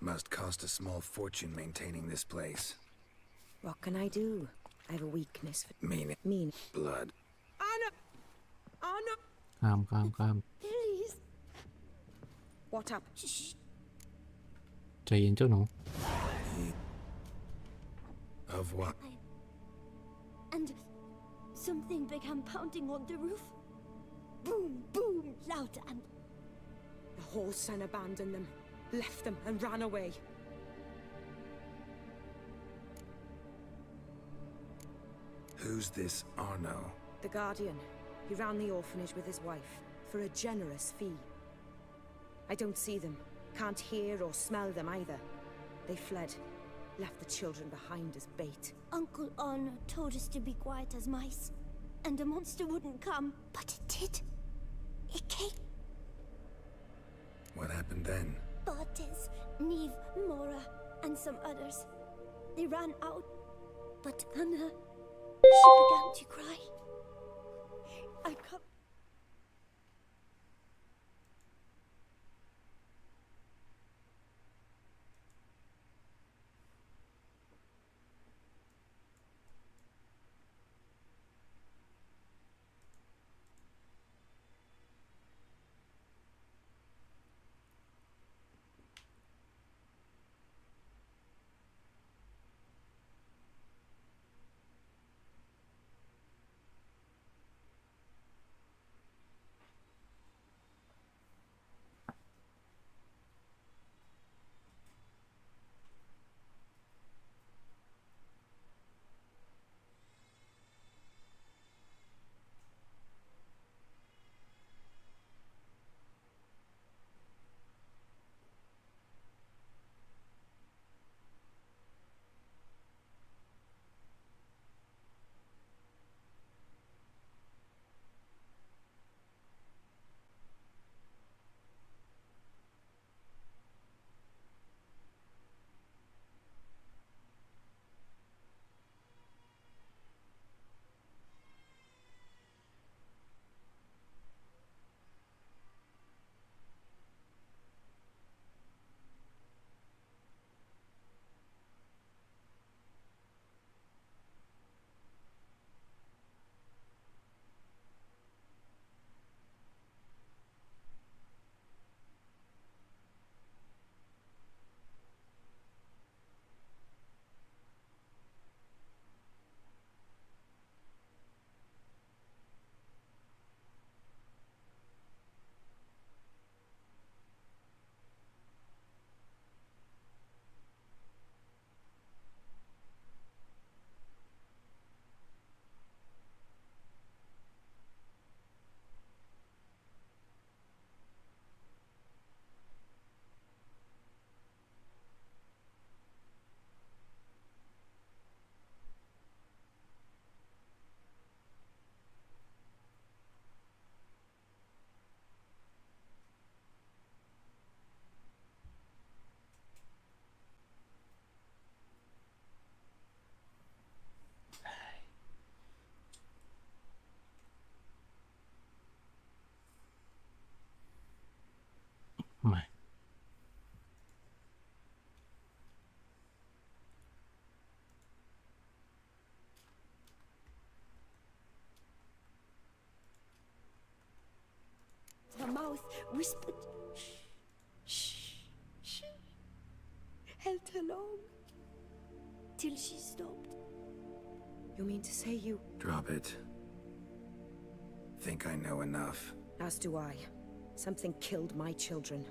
Must cost a small fortune maintaining this place. What can I do? I have a weakness for mean blood. Anna! Anna! ข้าม Please. What up? ใจเย็นเจ้าหนู Of what? And something began pounding on the roof. Boom, boom, loud and... The whole son abandoned them, left them and ran away. Who's this Arno? The guardian. He ran the orphanage with his wife, for a generous fee. I don't see them, can't hear or smell them either. They fled, left the children behind as bait. Uncle Arno told us to be quiet as mice, and the monster wouldn't come, but it did. It came. What happened then? Bartes, Neve, Mora, and some others. They ran out, but Anna, she began to cry. I come. Her mouth whispered, shh, shh, held her long, till she stopped. You mean to say you... Drop it. Think I know enough. As do I. Something killed my children.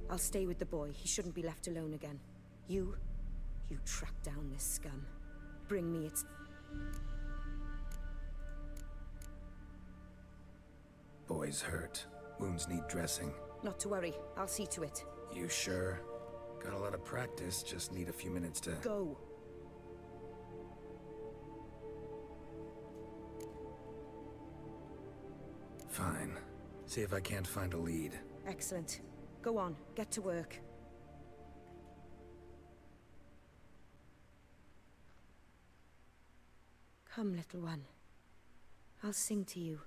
I'll stay with the boy. He shouldn't be left alone again. You track down this scum. Bring me its... Boy's hurt. Wounds need dressing. Not to worry. I'll see to it. You sure? Got a lot of practice, just need a few minutes to... Go. Fine. See if I can't find a lead. Excellent. Go on. Get to work. Come, little one. I'll sing to you.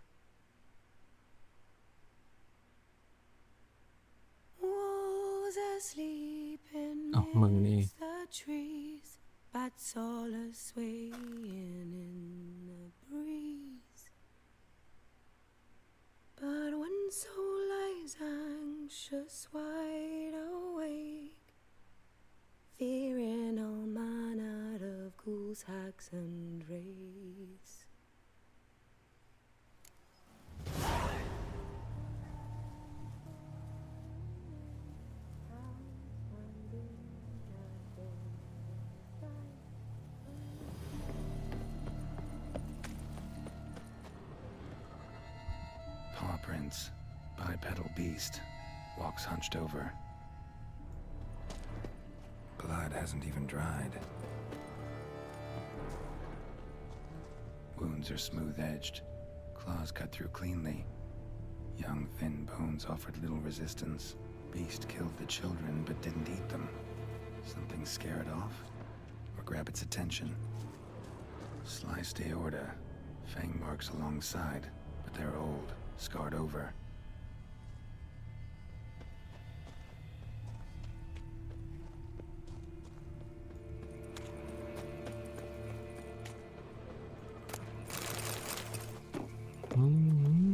Owls are sleeping อ้าวมึงนี่ in the trees, bats all are swaying in the breeze. But one soul lies anxious, wide awake, fearing all manner of ghouls, hags, and wraiths. Paw prints. Bipedal beast. Walks hunched over. Blood hasn't even dried. Wounds are smooth-edged. Claws cut through cleanly. Young, thin bones offered little resistance. Beast killed the children, but didn't eat them. Something scare it off? Or grab its attention? Sliced aorta. Fang marks alongside, but they're old, scarred over. Mm-hmm.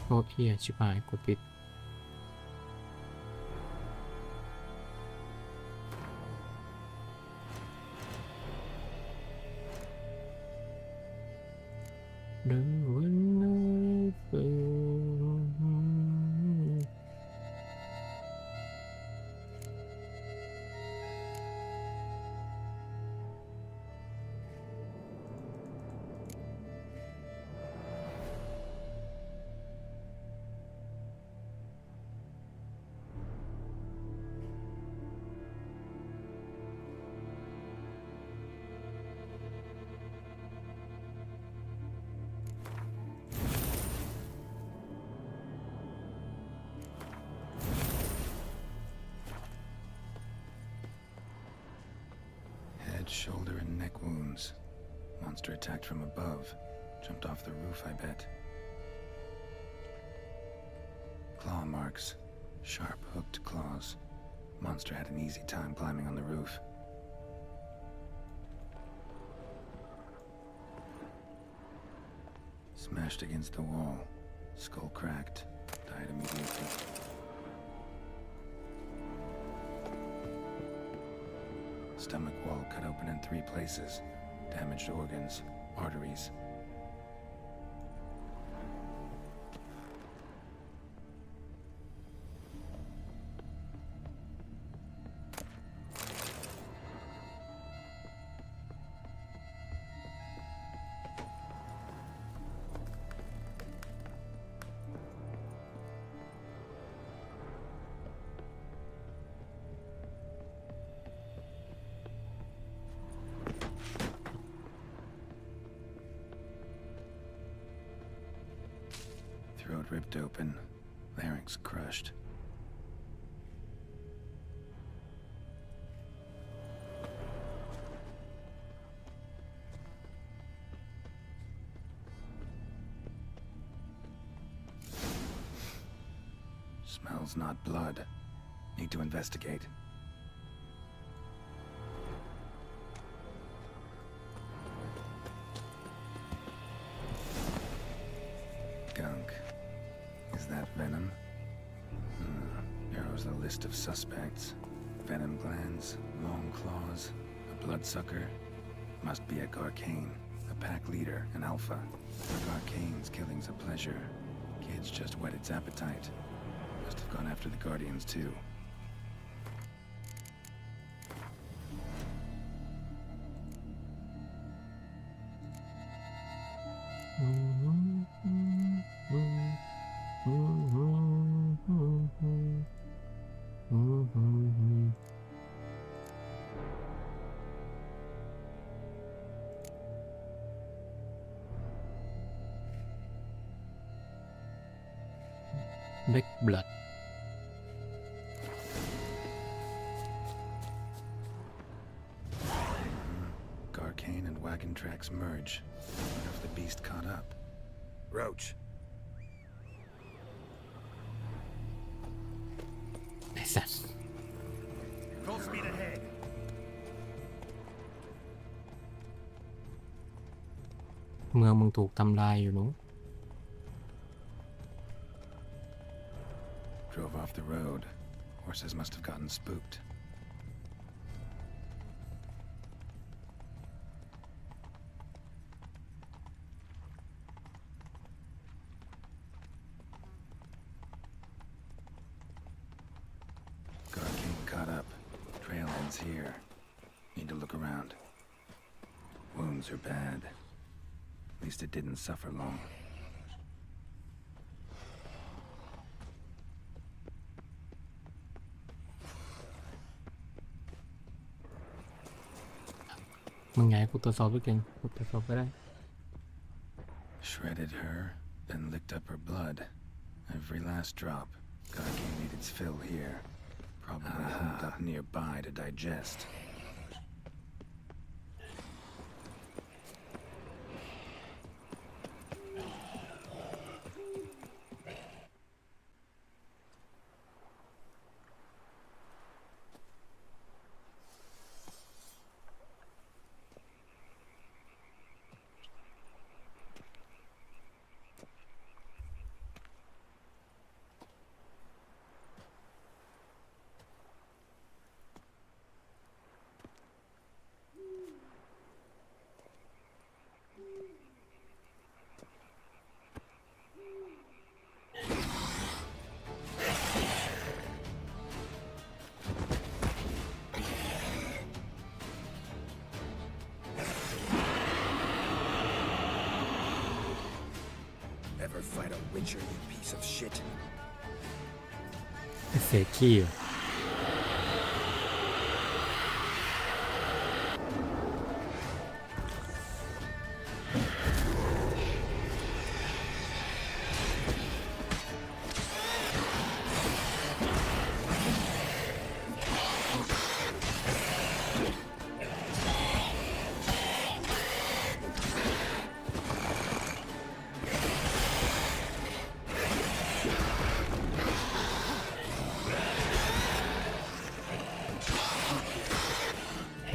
โอ้เพี้ยชิบหายกดปิดดูวันนั้นเป็น Head, shoulder, and neck wounds. Monster attacked from above. Jumped off the roof, I bet. Claw marks. Sharp, hooked claws. Monster had an easy time climbing on the roof. Smashed against the wall. Skull cracked. Died immediately. Stomach wall cut open in 3 places. Damaged organs, arteries. Throat ripped open, larynx crushed. Smells not blood. Need to investigate. Gunk. Is that venom? Narrows the list of suspects. Venom glands, long claws, a bloodsucker. Must be a Garcane, a pack leader, an alpha. For Garcane's killing's a pleasure. Kids just whet its appetite. Must have gone after the Guardians too. Black blood tracks merge. What if the beast caught up? Roach. ไอ้สัส Full speed ahead. เมืองมึงถูกทำลายอยู่หนู Drove off the road. Horses must have gotten spooked. Caught up. Trail ends here. Need to look around. Wounds are bad. At least it didn't suffer long. มึงไงกูตรวจสอบด้วยเก่งกูตรวจสอบไปได้ Shredded her, then licked up her blood. Every last drop. Gaki made its fill here. Probably humped up nearby to digest. Ever fight a witcher, you piece of shit? ไอ้เศษขี้เหรอ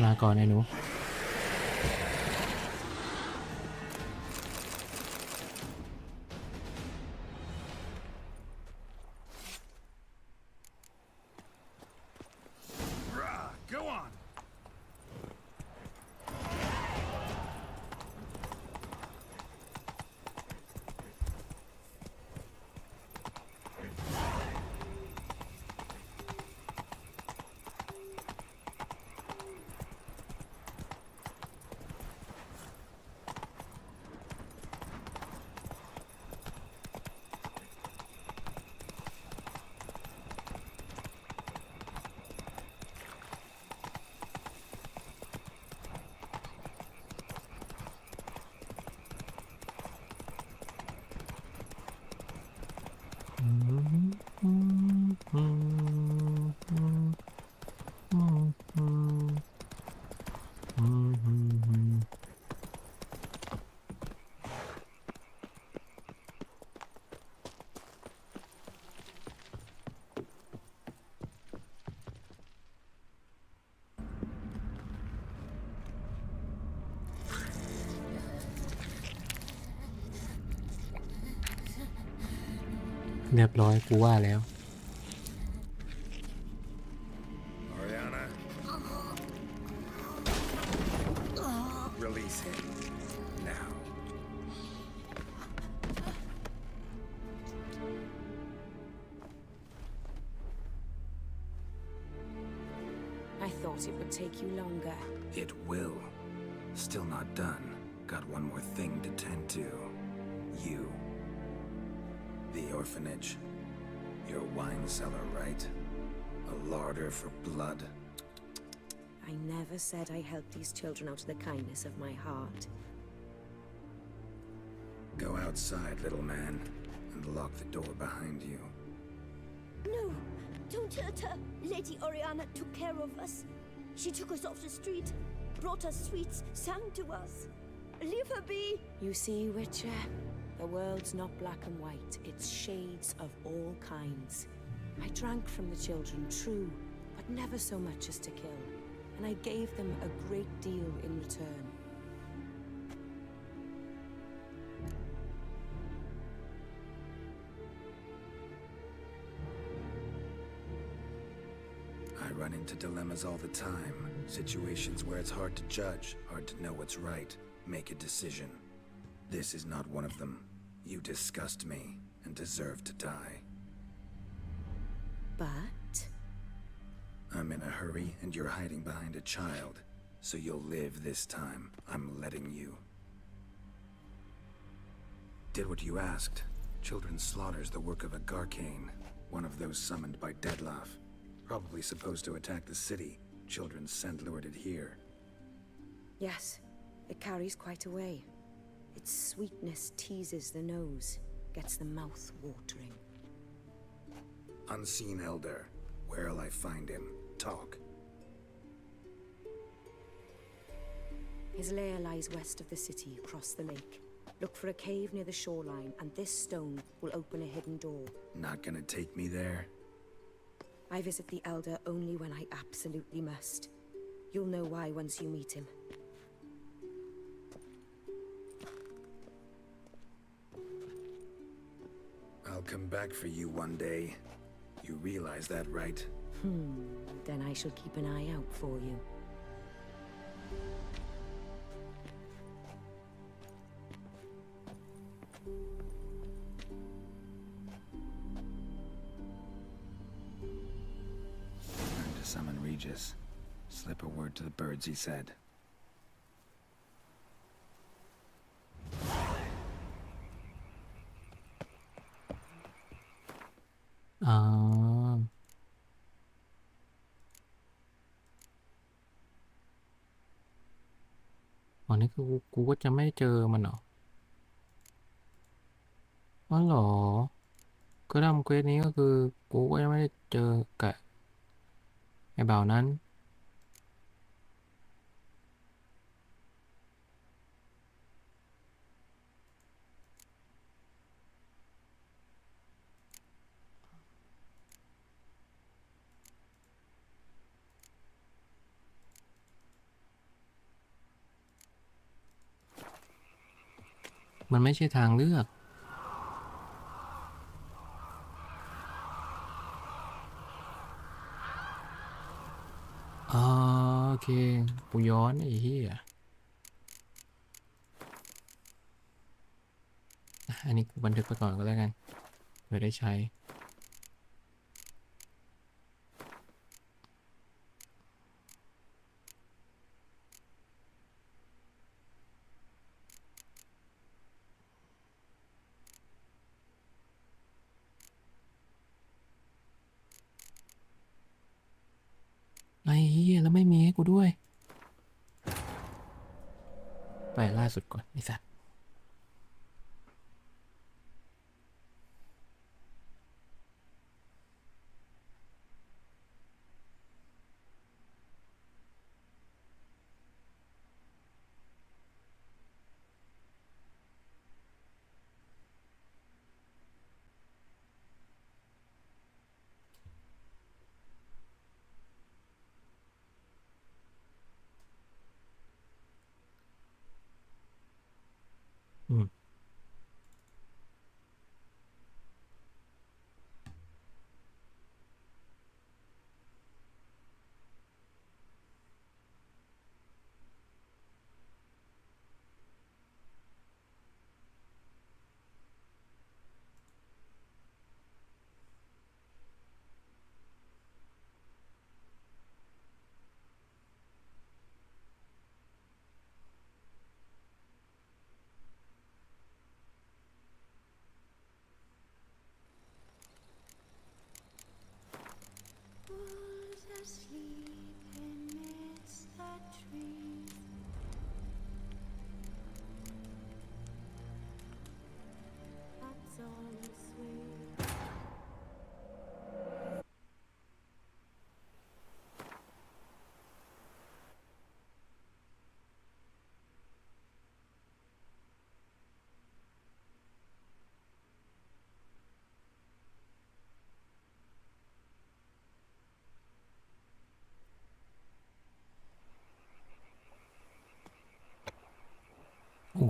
ลาก่อนไอ้หนู Rah, go on.เรียบร้อยกูว่าแล้ว Oriana. Release him. Now. I thought it would take you longer. It will. Still not done. Got one more thing to tend to. You. The orphanage. Your wine cellar, right? A larder for blood. I never said I helped these children out of the kindness of my heart. Go outside, little man, and lock the door behind you. No, don't hurt her. Lady Oriana took care of us. She took us off the street, brought us sweets, sang to us. Leave her be! You see, Witcher, the world's not black and white. It's shades of all kinds. I drank from the children, true, but never so much as to kill. And I gave them a great deal in return. I run into dilemmas all the time. Situations where it's hard to judge, hard to know what's right, make a decision. This is not one of them. You disgust me and deserve to die. But I'm in a hurry and you're hiding behind a child. So you'll live this time. I'm letting you. Did what you asked. Children's slaughter's the work of a Garcane, one of those summoned by Dettlaff. Probably supposed to attack the city. Children sent lured it here. yes, it carries quite a way. Its sweetness teases the nose, gets the mouth watering. Unseen Elder. Where'll I find him? Talk. His lair lies west of the city, across the lake. Look for a cave near the shoreline, and this stone will open a hidden door. Not gonna take me there? I visit the Elder only when I absolutely must. You'll know why once you meet him. I'll come back for you one day. You realize that, right? Then I shall keep an eye out for you. Time to summon Regis. Slip a word to the birds, he said.อ๋อนี่คือกูก็จะไม่เจอมันเหรออ๋อเหรอก็ทำเควสนี้ก็คือกูก็ยังไม่ได้เจอกับไอ้บ่าวนั้นมันไม่ใช่ทางเลือกโอเคกูย้อนไอ้เหี้ยอันนี้กูบันทึกไปก่อนก็แล้วกันเผื่อได้ใช้ไอ้เหี้ยแล้วไม่มีให้กูด้วยไปล่าสุดก่อนไอ้สัส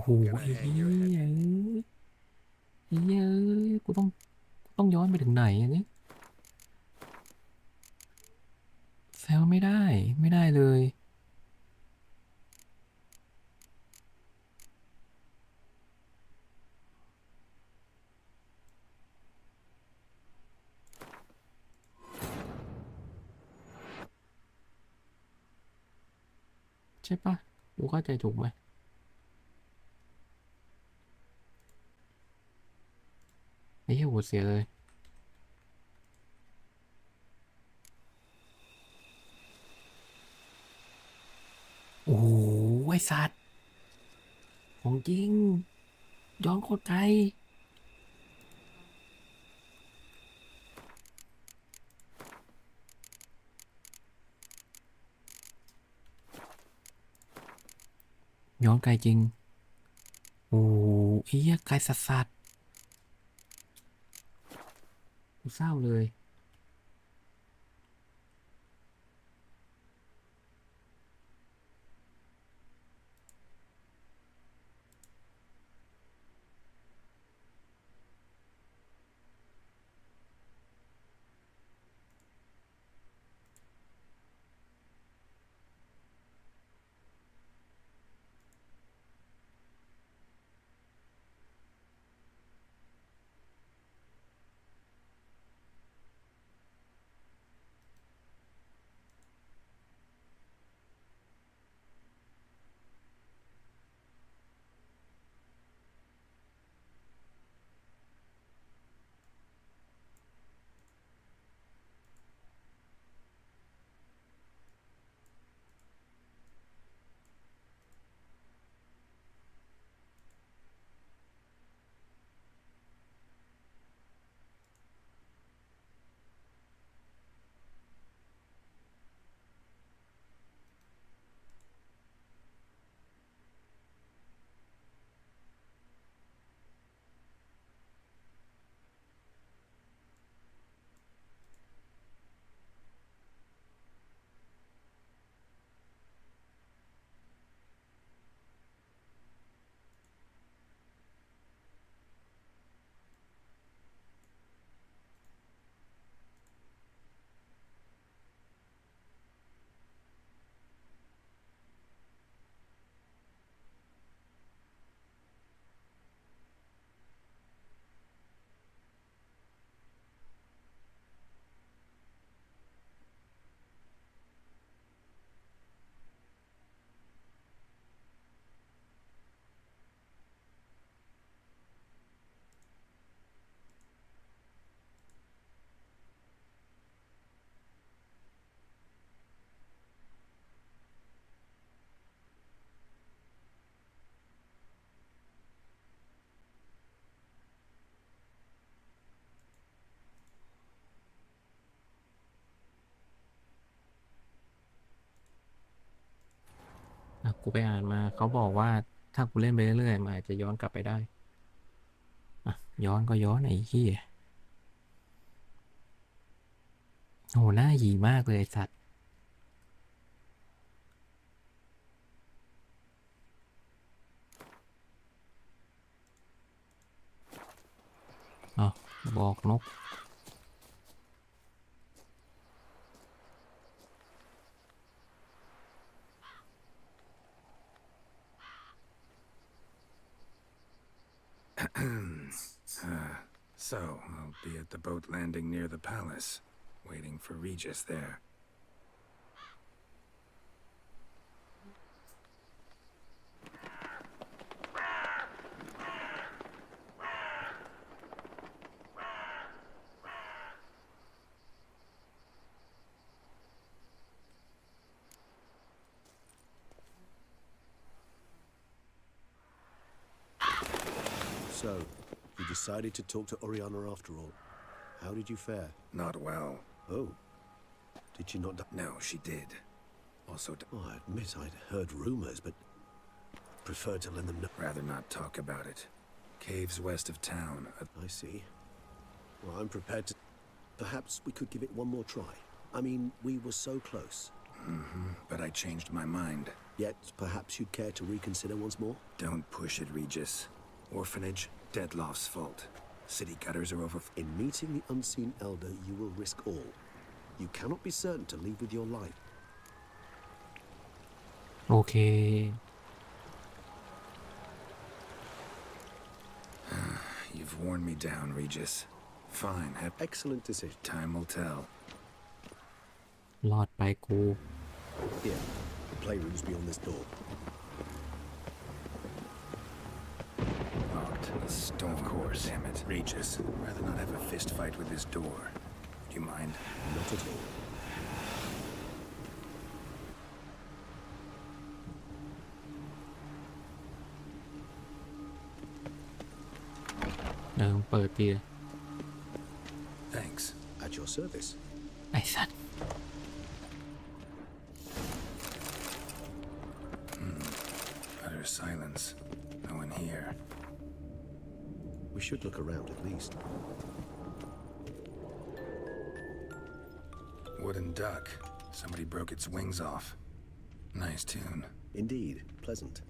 โหไอ้เหี้ยไอ้เหี้ยกูต้องย้อนไปถึงไหนอันนี้แซวไม่ได้เลยใช่ปะกูเข้าใจถูกไหมไอ้เหี้ยหัวเสียเลยโอ้โหไอ้สัตว์ของจริงย้อนโคตรไกลย้อนไกลจริงโอ้โหไอ้เหี้ยไกลสัสกูเศร้าเลยอ่ะกูไปอ่านมาเขาบอกว่าถ้ากูเล่นไปเรื่อยๆมันอาจจะย้อนกลับไปได้อ่ะย้อนก็ย้อนไอ้เหี้ยโหหน้าหยีมากเลยไอ้สัตว์อ๋อบอกนก So, I'll be at the boat landing near the palace, waiting for Regis there. So, you decided to talk to Oriana after all. How did you fare? Not well. Oh. Did she not die? No, she did. Also, Oh, I admit I'd heard rumors, but preferred to let them know. rather not talk about it. Caves west of town. I see. Well, I'm prepared to... Perhaps we could give it one more try. I mean, we were so close. But I changed my mind. Yet perhaps you'd care to reconsider once more? Don't push it, Regis. Orphanage, Deadloff's fault. City gutters are over. In meeting the unseen elder, you will risk all. You cannot be certain to leave with your life. โอเค You've worn me down, Regis. Fine, have Excellent decision. time will tell. รอดไปกู Here, the playroom's beyond this door. Locked. A stone, of course. Damn it, Regis. Rather not have a fist fight with this door. Do you mind? Not at all. เปิดปี Thanks. At your service. ไอ้สัตว์ Utter silence. No one here. We should look around at least. Wooden duck. Somebody broke its wings off. Nice tune. Indeed, pleasant.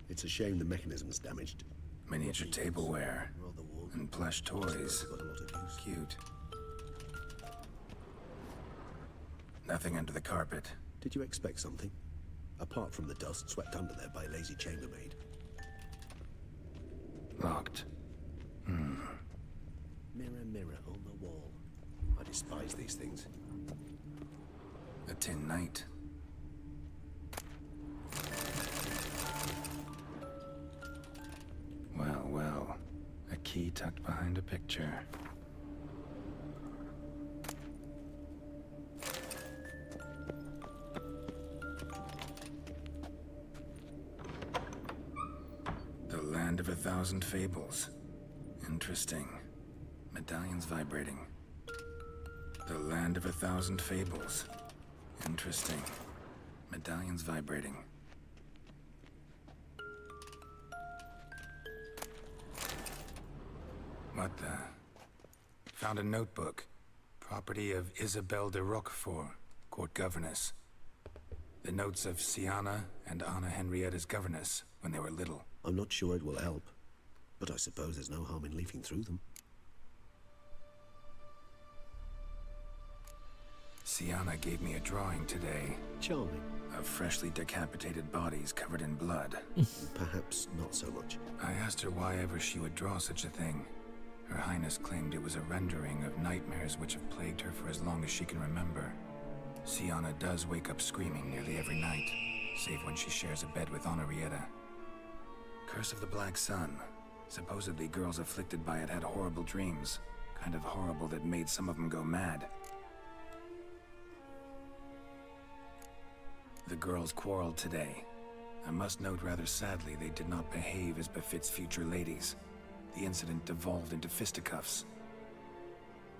It's a shame the mechanism's damaged. Miniature tableware. Rather worn. And plush toys. Got a lot of use. Cute. Nothing under the carpet. Did you expect something? Apart from the dust swept under there by a lazy chambermaid. Locked. Mirror, mirror on the wall. I despise these things. A tin knight. Well, well. A key tucked behind a picture. The land of 1,000 fables. Interesting. Medallions vibrating. The land of 1,000 fables. Interesting. Medallions vibrating. What the? Found a notebook. Property of Isabelle de Roquefort, court governess. The notes of Sienna and Anna Henrietta's governess when they were little. I'm not sure it will help, but I suppose there's no harm in leafing through them. Sienna gave me a drawing today Charming. of freshly decapitated bodies covered in blood. Perhaps not so much. I asked her why ever she would draw such a thing. Her Highness claimed it was a rendering of nightmares which have plagued her for as long as she can remember. Sienna does wake up screaming nearly every night, save when she shares a bed with Henrietta. Curse of the Black Sun. Supposedly girls afflicted by it had horrible dreams, kind of horrible that made some of them go mad. The girls quarreled today. I must note rather sadly they did not behave as befits future ladies. The incident devolved into fisticuffs.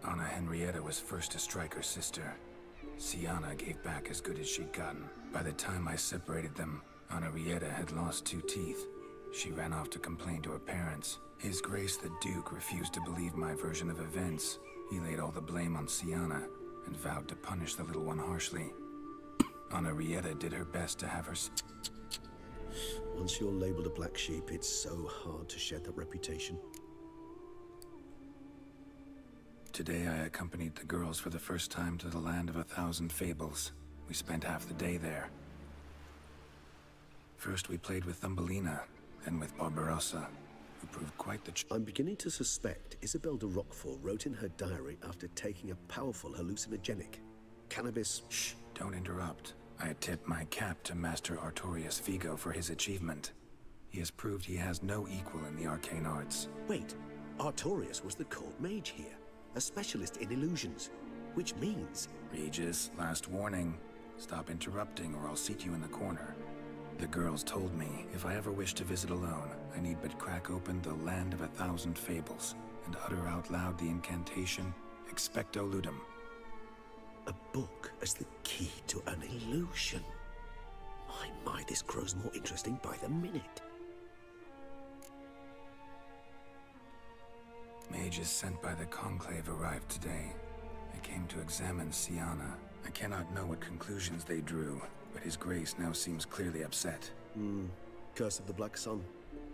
Anna Henrietta was first to strike her sister. Sienna gave back as good as she'd gotten. By the time I separated them, Henrietta had lost 2 teeth. She ran off to complain to her parents. His Grace the Duke refused to believe my version of events. He laid all the blame on Sienna and vowed to punish the little one harshly. Henrietta did her best to have her... Once you're labeled a black sheep, it's so hard to shed that reputation. Today I accompanied the girls for the first time to the land of 1,000 fables. We spent half the day there. First we played with Thumbelina, then with Barbarossa, who proved quite the... I'm beginning to suspect Isabelle de Roquefort wrote in her diary after taking a powerful hallucinogenic. Cannabis... Shh, don't interrupt. I tip my cap to Master Artorius Vigo for his achievement. He has proved he has no equal in the arcane arts. Wait, Artorius was the court mage here, a specialist in illusions, which means... Regis, last warning. Stop interrupting or I'll seat you in the corner. The girls told me if I ever wish to visit alone, I need but crack open the land of 1,000 fables and utter out loud the incantation, Expecto Ludum. A book as the key to an illusion. My, this grows more interesting by the minute. Mages sent by the Conclave arrived today. They came to examine Sienna. I cannot know what conclusions they drew. but His Grace now seems clearly upset. Curse of the Black Sun.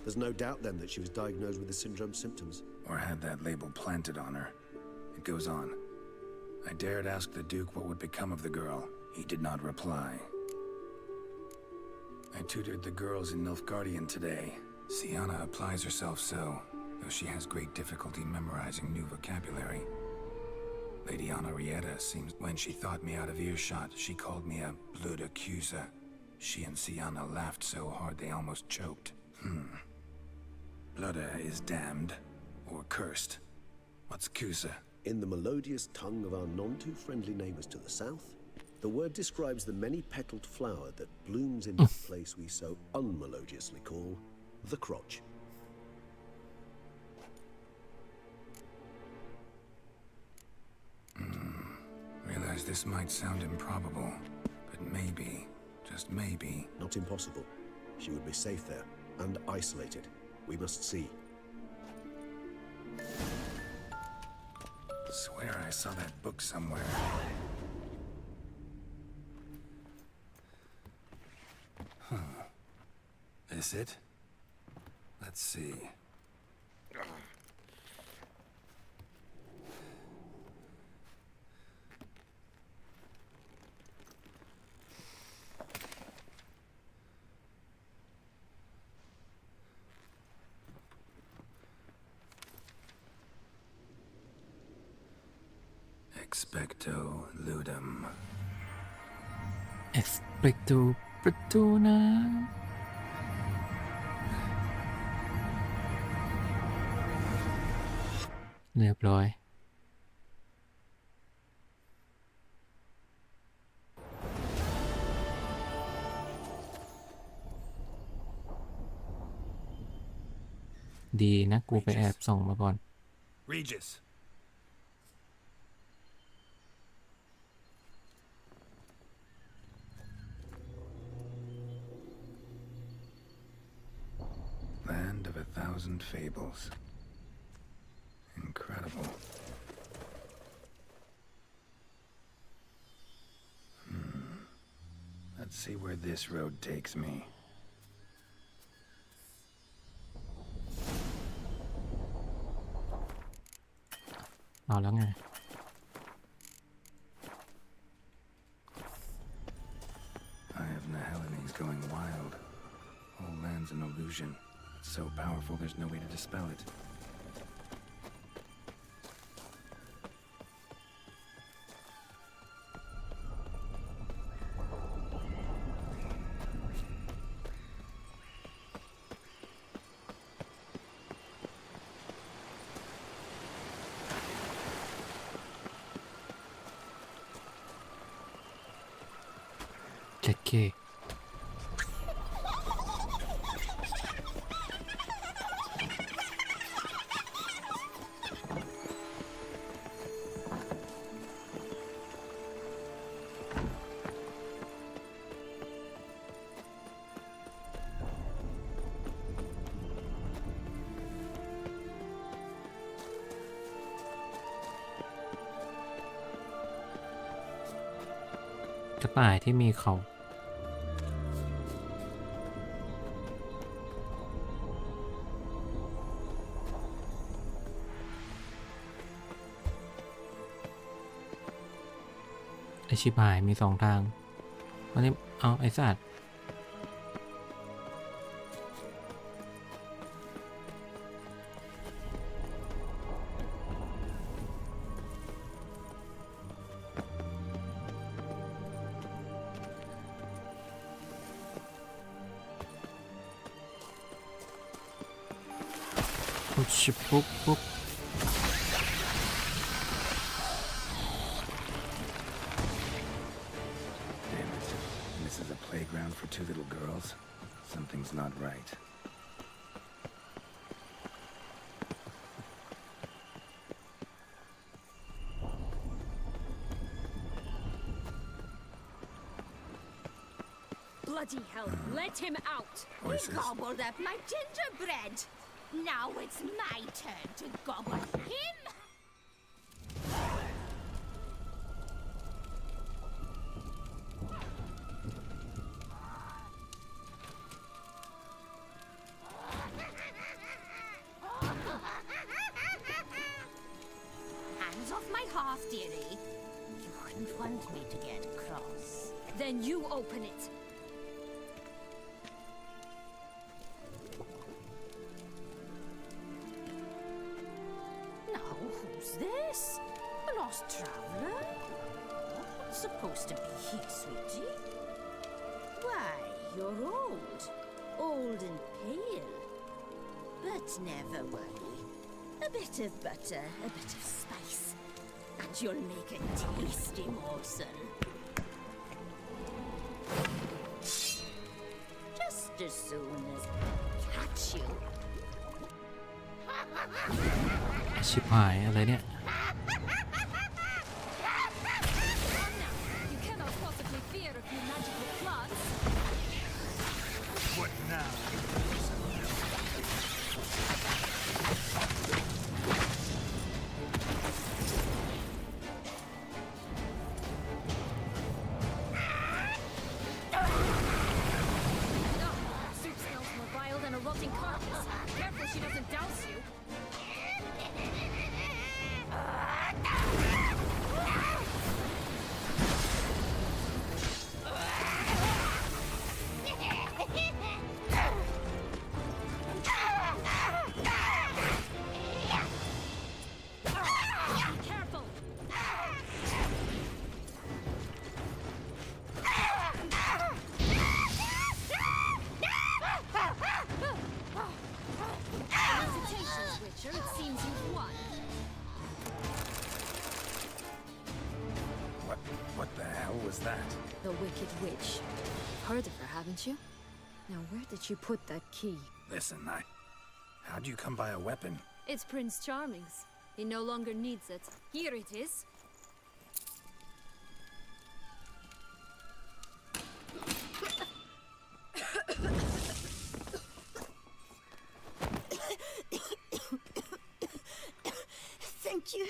There's no doubt then that she was diagnosed with the syndrome symptoms. Or had that label planted on her. It goes on. I dared ask the Duke what would become of the girl. He did not reply. I tutored the girls in Nilfgaardian today. Sienna applies herself so, though she has great difficulty memorizing new vocabulary. Lady Honorrietta seems when she thought me out of earshot, she called me a blood accuser. She and Sienna laughed so hard they almost choked. Blooda is damned, or cursed. What's Cusa? In the melodious tongue of our none-too-friendly neighbors to the south, the word describes the many-petaled flower that blooms in that place we so unmelodiously call the crotch. Realize this might sound improbable, but maybe, just maybe... Not impossible. She would be safe there, and isolated. We must see. Swear I saw that book somewhere. This it? Let's see. Expecto ludum. expecto ประตูนะเรียบร้อยดีนะกูไปแอบส่องมาก่อน Regis. Land of 1,000 fables. Incredible. Let's see where this road takes me. เอาแล้วไง Eye of Nehelines going wild. Whole land's an illusion. It's so powerful there's no way to dispel it. Okay. กระต่ายที่มีเขาไอชิบหายมีสองทางวันนี้เอาไอสัตว์ชิบปุ๊บปุ๊บPlayground for two little girls. Something's not right. Bloody hell, let him out! Voices. He gobbled up my gingerbread! Now it's my turn to gobble him! hands off my half, dearie. You wouldn't want me to get cross. Then you open it. Now, who's this? A lost traveler? What's supposed to be here, sweetie? Why, you're old. Old and pale. But never worry. A bit of butter, a bit of spice, and you'll make a tasty morsel. Just as soon as I catch you. ชิบหายอะไรเนี่ย You cannot possibly fear a few magical plants. What now? Soup smells more vile than a rotting carcass. Careful she doesn't douse you. Be careful. Felicitations, Witcher. It seems you've won. What the hell was that? The Wicked Witch. Heard of her, haven't you? Now, where did you put that key? Listen, how'd you come by a weapon? It's Prince Charming's. He no longer needs it. Here it is. Thank you.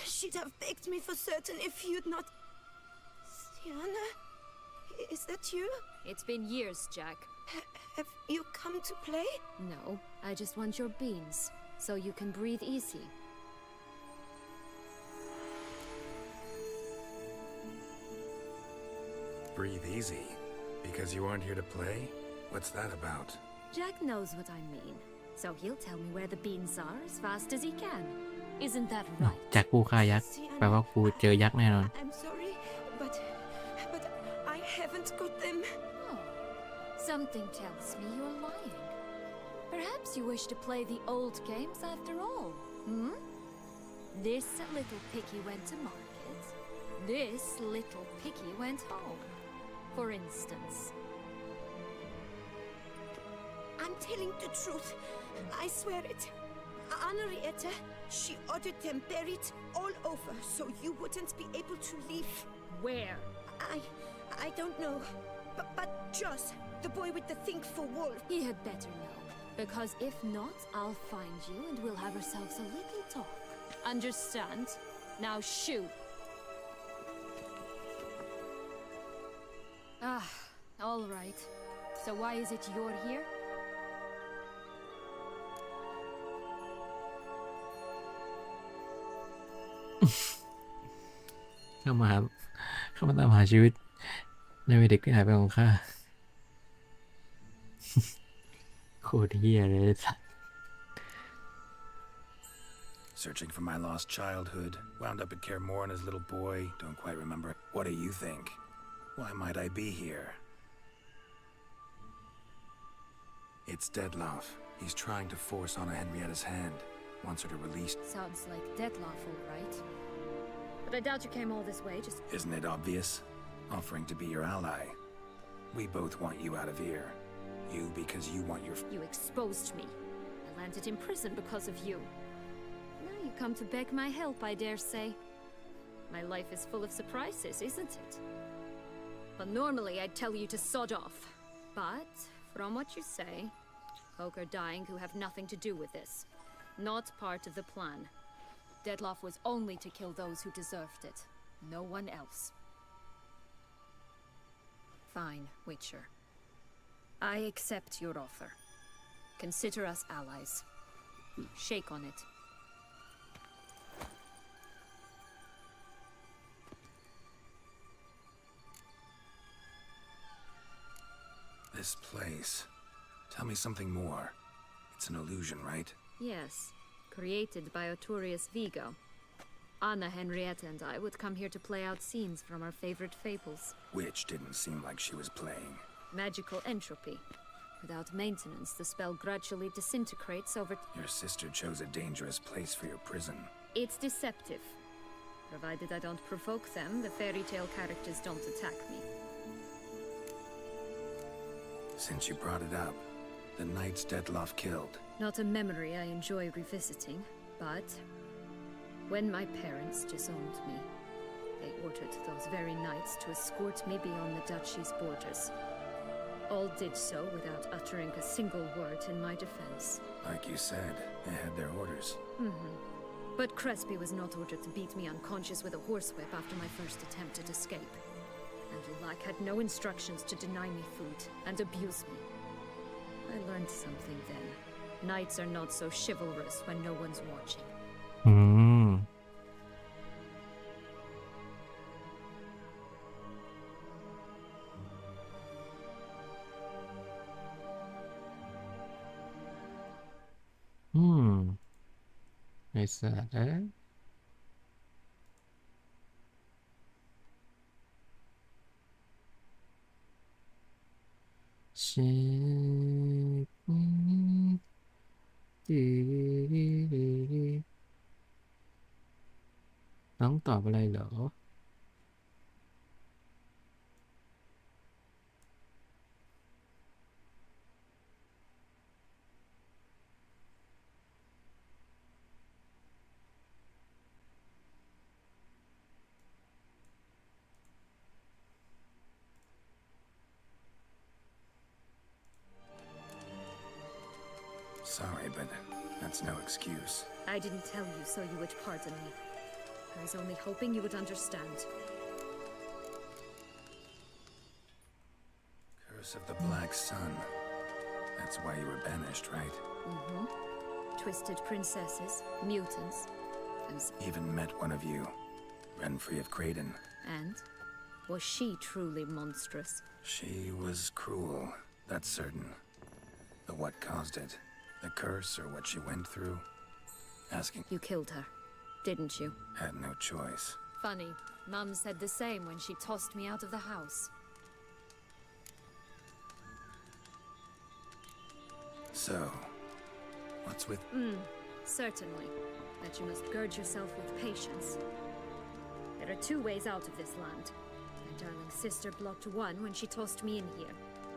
She'd have begged me for certain if you'd not... Sienna? Is that you? It's been years, Jack. Have you come to play? No, I just want your beans, so you can breathe easy. Breathe easy. Because you aren't here to play? What's that about? Jack knows what I mean, so he'll tell me where the beans are as fast as he can. Isn't that right? จากกูฆ่ายักษ์แปลว่ากูเจอยักษ์แน่นอน I'm sorry, but I haven't got them. Oh, something tells me you're lying. Perhaps you wish to play the old games after all, hmm? This little piggy went to market. This little piggy went home. For instance. I'm telling the truth. I swear it. Henrietta, she ordered them buried all over so you wouldn't be able to leave. Where? I don't know. But Joss, the boy with the thing for wool. He had better know. Because if not, I'll find you and we'll have ourselves a little talk. Understand? Now shoo. Ah, all right. So why is it you're here? เข้ามาตามหาชีวิตในวัยเด็กที่หายไปของข้า โคตรเหี้ยเลยสัส Searching for my lost childhood. Wound up at Kaer Morhen as a little boy. Don't quite remember. What do you think? Why might I be here? It's Dettlaff. He's trying to force Anna Henrietta's hand. Wants her to release... Sounds like Dettlaff, all right. But I doubt you came all this way just... Isn't it obvious? Offering to be your ally. We both want you out of here. You because you want your... You exposed me. I landed in prison because of you. Now you come to beg my help, I dare say. My life is full of surprises, isn't it? Well, normally I'd tell you to sod off. But, from what you say, folk are dying who have nothing to do with this. Not part of the plan. Dettlaff was only to kill those who deserved it. No one else. Fine, Witcher. I accept your offer. Consider us allies. Shake on it. This place. Tell me something more. It's an illusion, right? Yes, created by Arturius Vigo. Anna, Henrietta, and I would come here to play out scenes from our favorite fables. Which didn't seem like she was playing. Magical entropy. Without maintenance, the spell gradually disintegrates over... Your sister chose a dangerous place for your prison. It's deceptive. Provided I don't provoke them, the fairy tale characters don't attack me. Since you brought it up, the knights Detloff killed. Not a memory I enjoy revisiting, but... when my parents disowned me, they ordered those very knights to escort me beyond the duchy's borders. All did so without uttering a single word in my defense. Like you said, they had their orders. But Crespi was not ordered to beat me unconscious with a horsewhip after my first attempt at escape. And Lulac had no instructions to deny me food and abuse me. I learned something then. Knights are not so chivalrous when no one's watching. อืม อืม ไอ้สัตว์เอ้ยชีต้องตอบอะไรเหรอ Sorry, but that's no excuse. I didn't tell you so you would pardon me. I was only hoping you would understand. Curse of the Black Sun. That's why you were banished, right? Twisted princesses, mutants, Even met one of you. Renfrey of Creighton. and was she truly monstrous? She was cruel, that's certain. But what caused it? The curse or what she went through? Asking You killed her, didn't you? had no choice. Funny, Mum said the same when she tossed me out of the house. So, what's with... Certainly, that you must gird yourself with patience. There are two ways out of this land. My darling sister blocked one when she tossed me in here.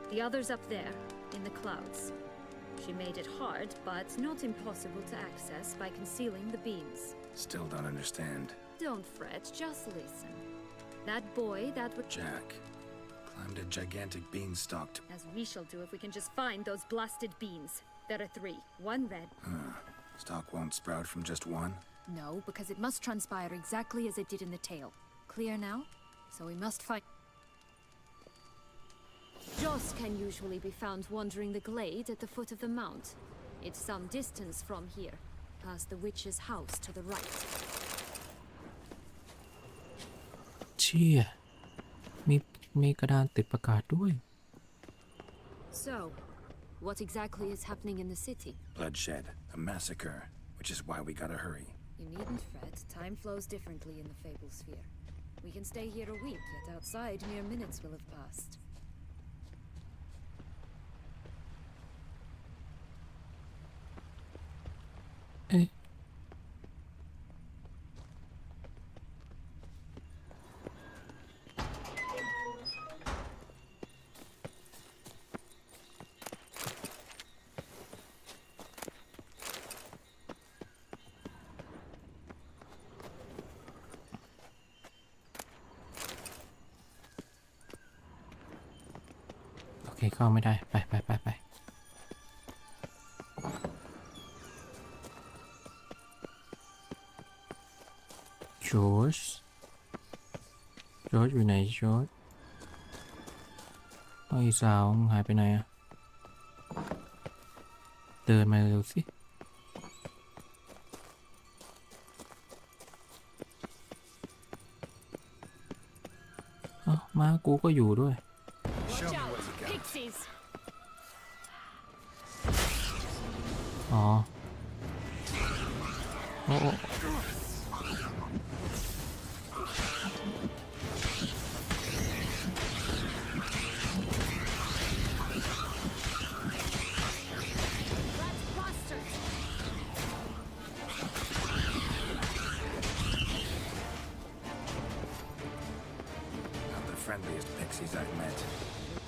The other's up there, in the clouds. She made it hard, but not impossible to access by concealing the beams. Still don't understand. Don't fret, just listen. That boy, that would... Jack climbed a gigantic beanstalk to... As we shall do if we can just find those blasted beans. There are 3. One red. Stalk won't sprout from just one? No, because it must transpire exactly as it did in the tale. Clear now? So we must find... Joss can usually be found wandering the glade at the foot of the mount. It's some distance from here, past the witch's house to the right. เชี่ยมีกระดานติดประกาศด้วย So, what exactly is happening in the city? Bloodshed, a massacre, which is why we gotta hurry. You needn't fret. Time flows differently in the Fable Sphere. We can stay here a week, yet outside mere minutes will have passed. เอ๊ะ โอเคเข้าไม่ได้ ไป จอร์จอยู่ไหนจอร์จไอ้สาวหายไปไหนอะเดินมาเร็วสิม้ากูก็อยู่ด้วย Show me what you got. Pixies! อ๋อโอ้Not the friendliest pixies I've met.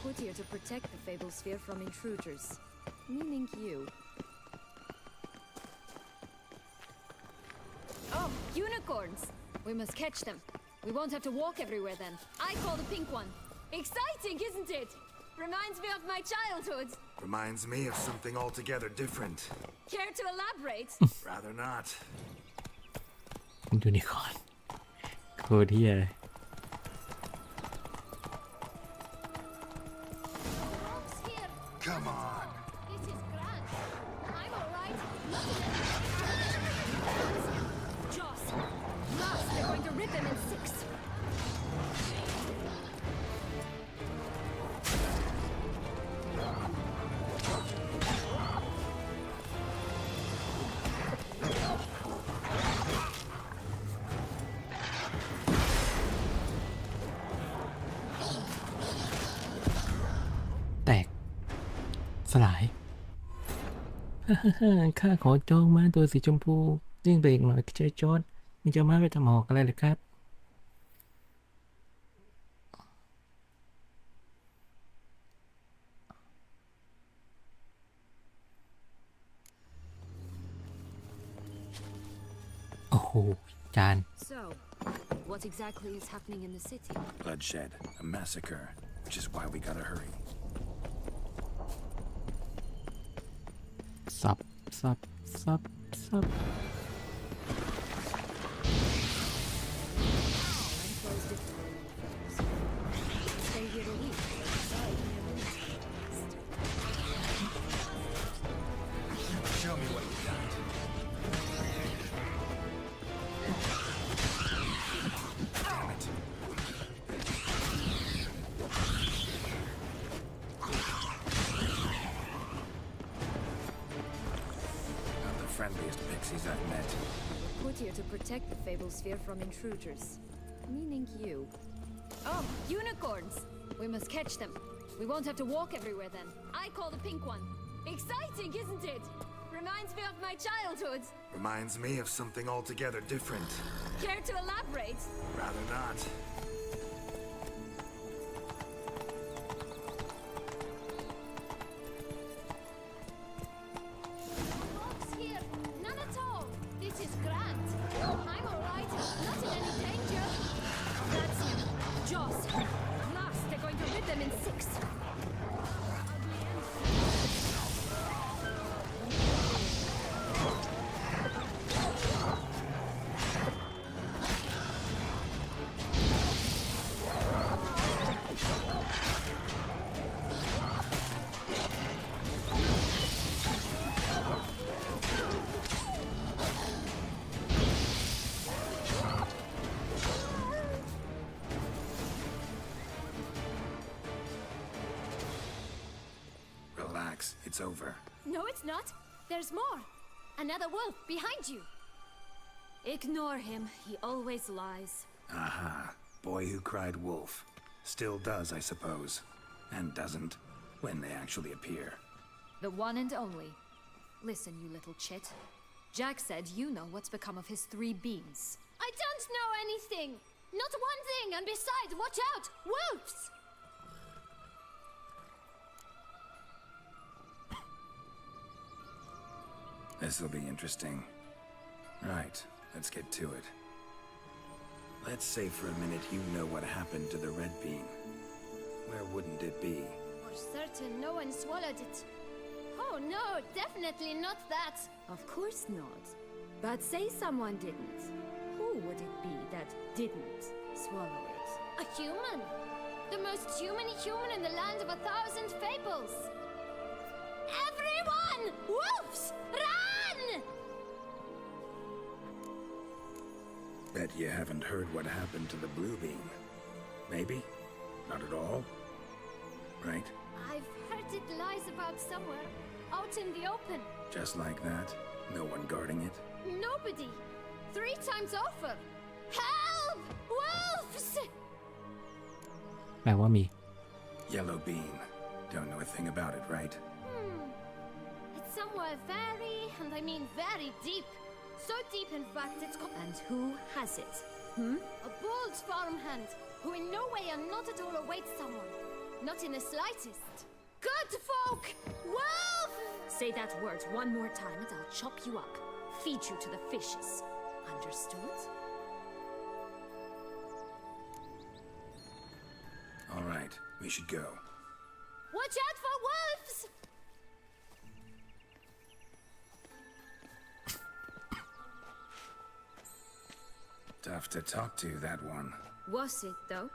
We're put here to protect the Fable Sphere from intruders, meaning you. Oh, unicorns! We must catch them. We won't have to walk everywhere then. I call the pink one. Exciting, isn't it? Reminds me of my childhood. Reminds me of something altogether different. Care to elaborate? Rather not. ยูนิคอร์นโคตรเที่ยเลย Rocks here. Come on. This is grand. I'm alright. Jaws. Last, they're going to rip them in six.แตกสลาย ข้าขอจองม้าตัวสีชมพูยิ่งเบรกหน่อยใช้จอร์ดมีจะม้าไปทำหอกอะไรเลยครับโอ้โหจาน So, what exactly is happening in the city? Bloodshed, a massacre, which is why we gotta hurry. สับสับสับสับ Enclosed it. Stay here a week. Sorry, Show me what you got. Damn it. Not the friendliest pixies I've met. We're put here to protect the Fable Sphere from intruders, meaning you. Oh, unicorns! We must catch them. We won't have to walk everywhere then. I call the pink one. Exciting, isn't it? Reminds me of my childhood. Reminds me of something altogether different. Care to elaborate? Rather not. Rocks here. None at all. This is grand. I'm alright. Not in any danger. That's him. Jaws. Last, they're going to rip them in six. Relax, it's over. No, it's not. There's more. Another wolf behind you. Ignore him. He always lies. Aha. Boy who cried wolf. Still does, I suppose. And doesn't, when they actually appear. The one and only. Listen, you little chit. Jack said you know what's become of his 3 beans. I don't know anything. Not one thing, and besides, watch out! Wolves! This'll be interesting. Right, let's get to it. Let's say for a minute you know what happened to the red bean. Where wouldn't it be? For certain, no one swallowed it. Oh no, definitely not that. Of course not. But say someone didn't. Who would it be that didn't swallow it? A human. The most human in the land of 1,000 fables. Everyone! Wolves! Run! Bet you haven't heard what happened to the blue bean. Maybe? Not at all? Right? I've heard it lies about somewhere, out in the open. Just like that? No one guarding it? Nobody! 3 times over! Help! Wolves! แปลว่ามี Yellow bean. Don't know a thing about it, right? It's somewhere very, and I mean very deep. So deep, in fact, it's called... And who has it? A bold farmhand, who in no way and not at all awaits someone. Not in the slightest. Good folk! Wolf! Say that word one more time and I'll chop you up. Feed you to the fishes. Understood? All right, we should go. Watch out for wolves! Tough to talk to, that one. Was it, though?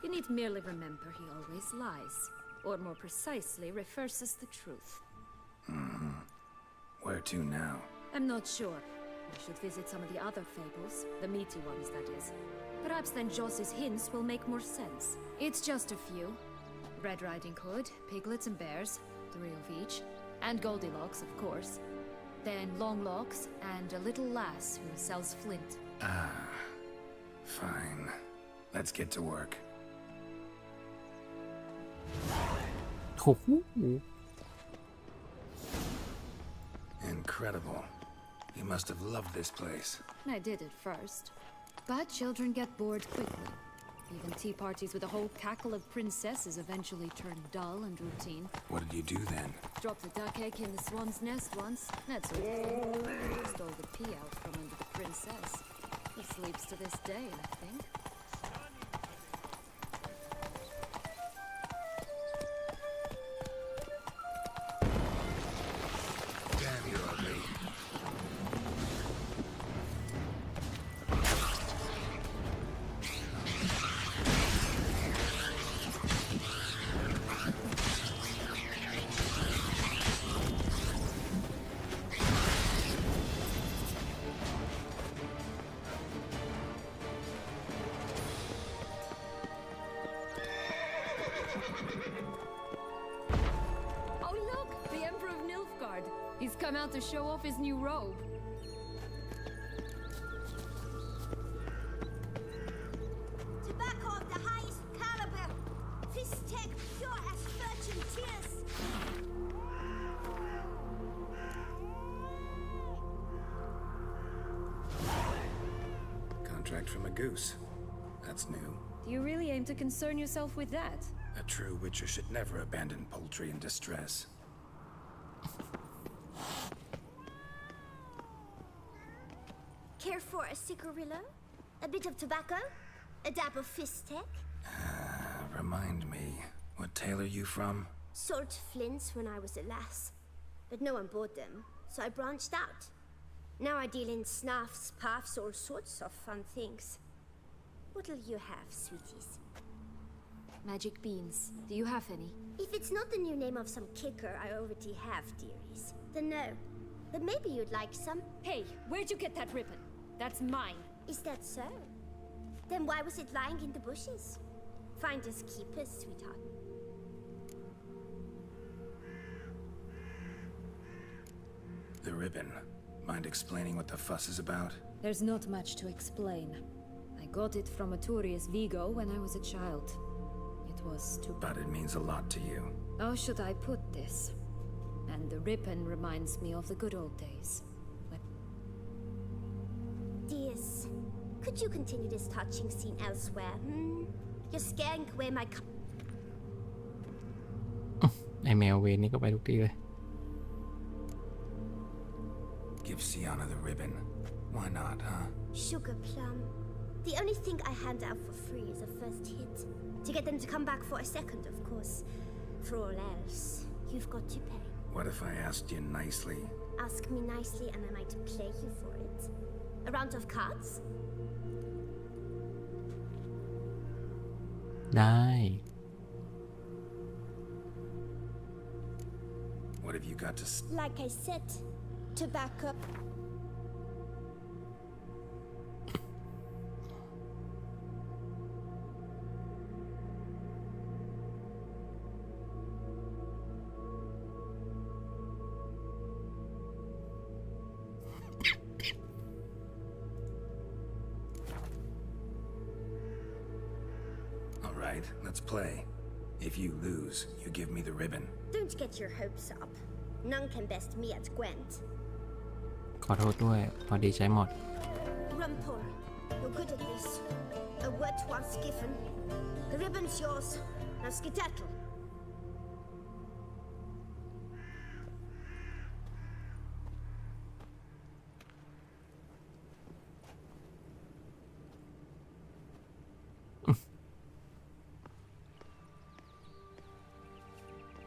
You need merely remember he always lies. Or more precisely, refers as the truth. Where to now? I'm not sure. I should visit some of the other fables. The meaty ones, that is. Perhaps then Joss's hints will make more sense. It's just a few. Red Riding Hood, piglets and bears, 3 of each. And Goldilocks, of course. Then Longlocks, and a little lass who sells flint. Fine. Let's get to work. โอ้โห Incredible. You must have loved this place. I did at first. But children get bored quickly. Even tea parties with a whole cackle of princesses eventually turn dull and routine. What did you do then? Dropped a duck egg in the swan's nest once. That's sort of thing. Stole the pea out from under the princess. He sleeps to this day, I think. Damn, you're ugly. Oh look! The Emperor of Nilfgaard. He's come out to show off his new robe. Tobacco of the highest caliber. Fist tech pure as virgin tears. Contract from a goose. That's new. Do you really aim to concern yourself with that? A true witcher should never abandon poultry in distress. Care for a cigarillo? A bit of tobacco? A dab of fist tech? Remind me, what tale are you from? Sold flints when I was a lass. But no one bought them, so I branched out. Now I deal in snuffs, puffs, all sorts of fun things. What'll you have, sweeties? Magic beans. Do you have any? If it's not the new name of some kicker I already have, dearies, then no. But maybe you'd like some. Hey, where'd you get that ribbon? That's mine. Is that so? Then why was it lying in the bushes? Finders keepers, sweetheart. The ribbon. Mind explaining what the fuss is about? There's not much to explain. I got it from Aturius Vigo when I was a child. It was too... But it means a lot to you. How should I put this? And the ribbon reminds me of the good old days. When... Dears, could you continue this touching scene elsewhere, You're scaring away my... ไอแมวเวนนี่ก็ไปทุกที่เลย Give Sienna the ribbon. Why not, huh? Sugar plum. The only thing I hand out for free is a first hit. To get them to come back for a second, of course. For all else, you've got to pay. What if I asked you nicely? Ask me nicely and I might play you for it. A round of cards? ได้ What have you got to Like I said, tobacco. right, let's play. If you lose, you give me the ribbon. Don't get your hopes up. None can best me at Gwent. ขอโทษด้วยพอดีใช้หมด Rumpel, you're good at this. A word once given. The ribbon's yours. Now skedaddle.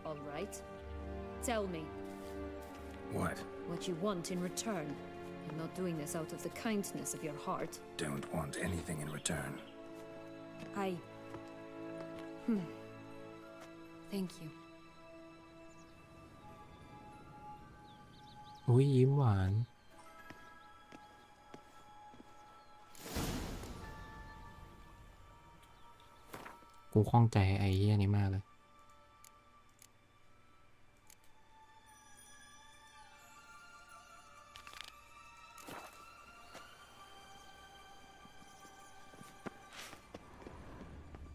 All right. Tell me What? what you want in return. I'm not doing this out of the kindness of your heart. Don't want anything in return. Thank you. อุ้ยยิ้มหวานกูข้องใจไอ้เหี้ยนี้มากเลย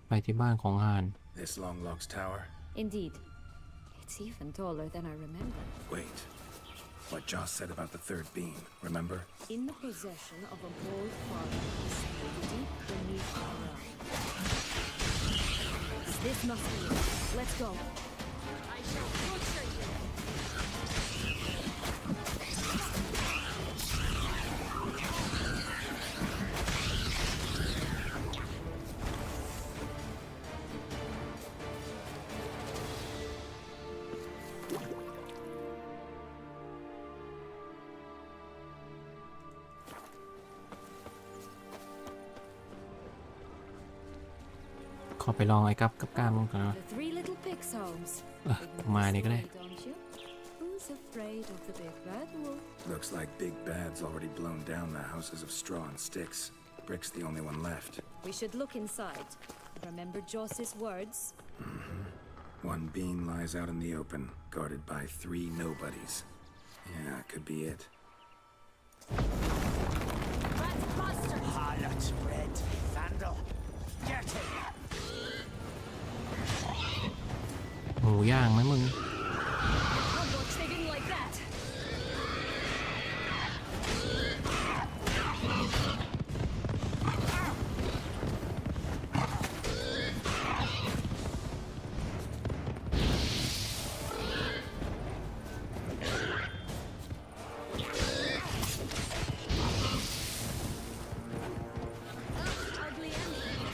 ไปที่บ้านของฮาน This Longlock's tower? Indeed. It's even taller than I remember. Wait. What Joss said about the third beam, remember? In the possession of a bold father, deep beneath the ground. This must be it. Let's go. I shall butcher you. ขอไปลองไอ้กับกล้ามก่อนนะ The three little pigs' homes. กูมานี่ก็ได้ Don't you? Who's afraid of the big bad wolf? Looks like Big Bad's already blown down the houses of straw and sticks. Brick's the only one left. We should look inside. Remember Joss's words? One beam lies out in the open, guarded by 3 nobodies. Yeah, could be it. Harlot, red, vandal, get him! หมูย่างไหมมึง Hogwarts, they didn't like that. Ugly endings.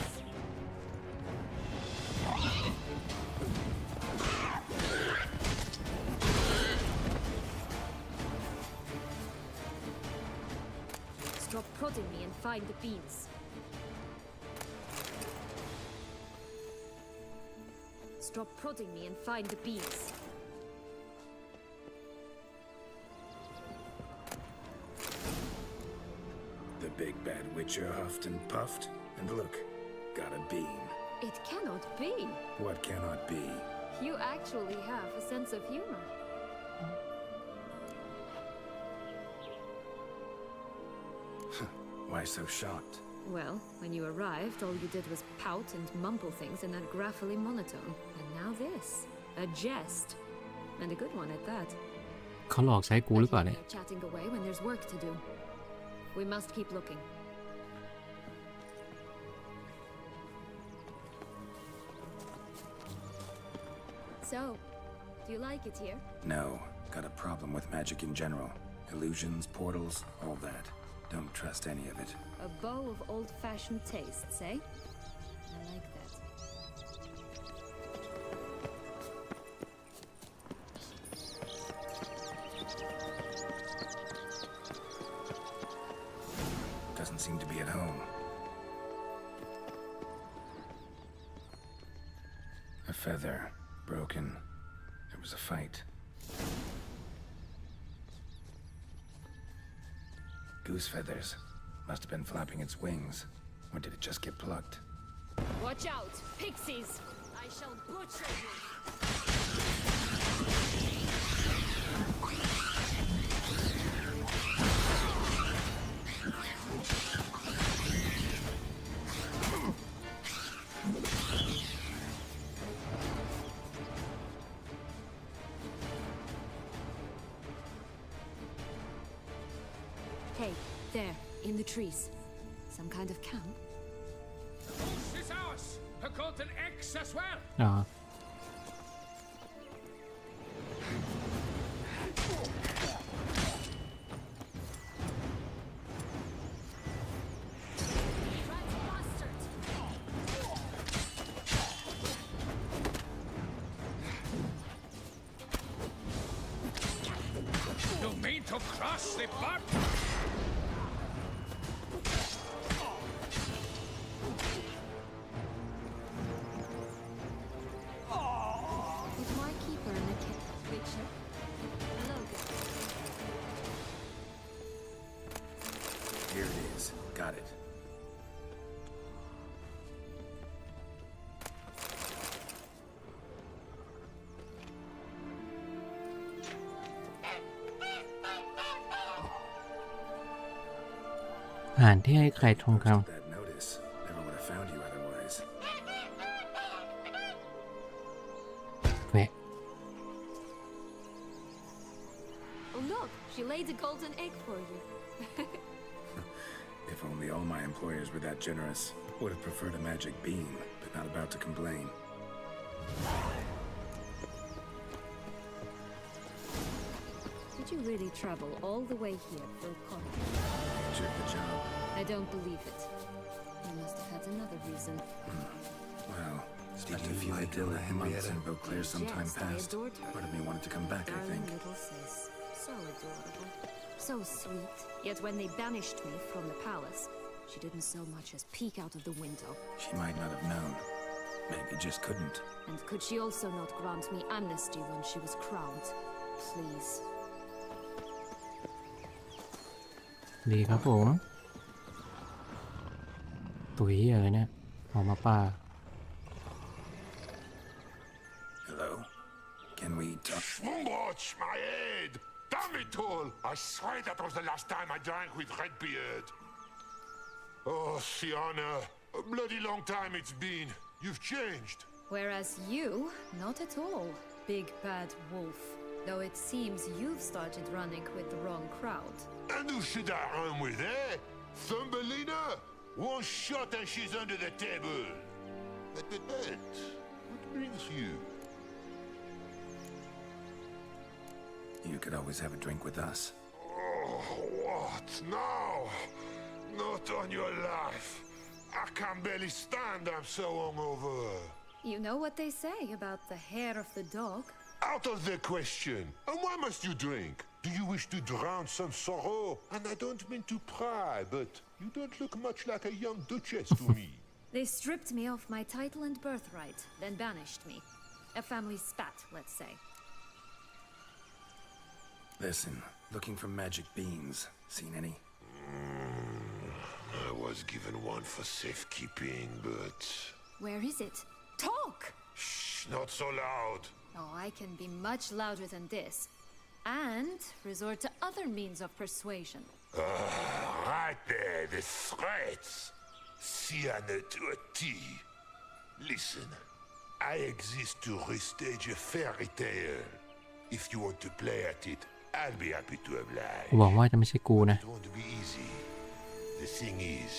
Stop prodding me and find the beans. Stop prodding me and find the beans. The Big Bad Witcher huffed and puffed, and look, got a beam. It cannot be. What cannot be? You actually have a sense of humor. Why so shocked? Well, when you arrived, all you did was pout and mumble things in that gruffly monotone. And now this. A jest. And a good one at that. เขาหลอกใช้กูหรือเปล่าเนี่ย They're chatting away when there's work to do. We must keep looking. So, do you like it here? No, got a problem with magic in general. Illusions, portals, all that. Don't trust any of it. A bow of old-fashioned tastes, eh? I like that. Doesn't seem to be at home. A feather, broken. There was a fight. Goose feathers. Must have been flapping its wings. Or did it just get plucked? Watch out! Pixies! I shall butcher you! In the trees. Some kind of camp? This is ours! A golden X as well! อ๋อ You mean to cross the bar? But why keep her in a kit, Witcher? Logan. Here it is. Got it. - อาหารที่ให้ใครทองค That notice. Never would have found you otherwise. ำแหวะ Oh look, she laid a golden egg for you. If only all my employers were that generous. Would have preferred a magic beam, but not about to complain. Did you really travel all the way here for coffee? Nature of the job. I don't believe it. You must have had another reason. Well, spent Did a you few like idyllic Henrietta? months in Beauclair some time Yes, I past. adored her. Part of me wanted to come back, I Darling think. little sis. So adorable. So sweet. Yet when they banished me from the palace, she didn't so much as peek out of the window. She might not have known. Maybe just couldn't. And could she also not grant me amnesty when she was crowned? Please. ดีครับผม ตุ๋ยอะไรเนี่ย ออกมาป่า Hello? Can we talk? Watch my head! Damn it all! I swear that was the last time I drank with Redbeard. Oh, Sienna, a bloody long time it's been. You've changed. Whereas you, not at all, big bad wolf. Though it seems you've started running with the wrong crowd. And who should I run with, eh? Thumbelina? One shot and she's under the table. But, what brings you? You could always have a drink with us. Oh, what now? Not on your life. I can barely stand, I'm so hungover. You know what they say about the hair of the dog? Out of the question. And why must you drink? Do you wish to drown some sorrow? And I don't mean to pry, but you don't look much like a young duchess to me. They stripped me of my title and birthright, then banished me. A family spat, let's say. Listen, looking for magic beans. Seen any? I was given one for safekeeping, but... Where is it? Talk! Shh, not so loud. Oh, I can be much louder than this. And resort to other means of persuasion. Right there, the threats. Sienna to a T. Listen, I exist to restage a fairy tale. If you want to play at it, I'll be happy to oblige. หวังว่าจะไม่ใช่กูนะ It won't be easy. The thing is,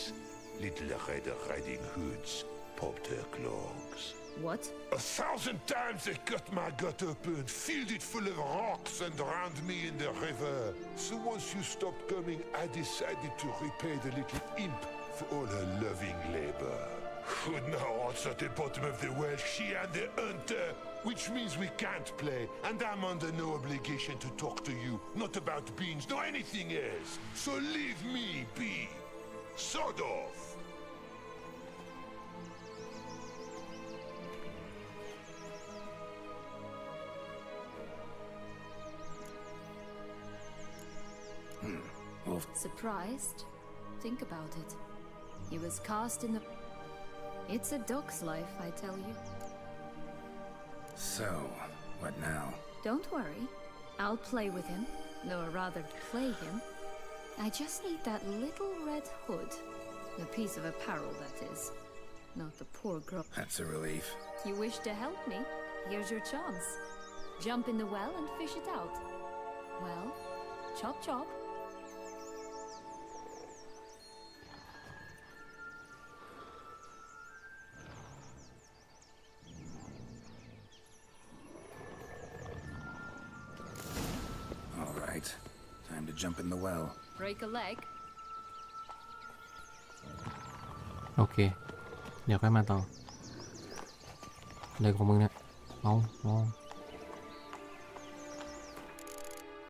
little Red Riding Hoods popped her clogs. What? 1,000 times they cut my gut open, filled it full of rocks and drowned me in the river. So once you stopped coming, I decided to repay the little imp for all her loving labor. Who now wants at the bottom of the well, she and the hunter, which means we can't play, and I'm under no obligation to talk to you, not about beans, nor anything else. So leave me be. Sod off. Wolf. Surprised? Think about it. He was cast in the... It's a dog's life, I tell you. So, what now? Don't worry. I'll play with him. Or rather, play him. I just need that little red hood. A piece of apparel, that is. Not the poor girl. That's a relief. You wish to help me? Here's your chance. Jump in the well and fish it out. Well, chop chop. jump in the well. Break a leg? โอเค เดี๋ยวค่อยมาต่อเลยของมึงเนี่ยเอา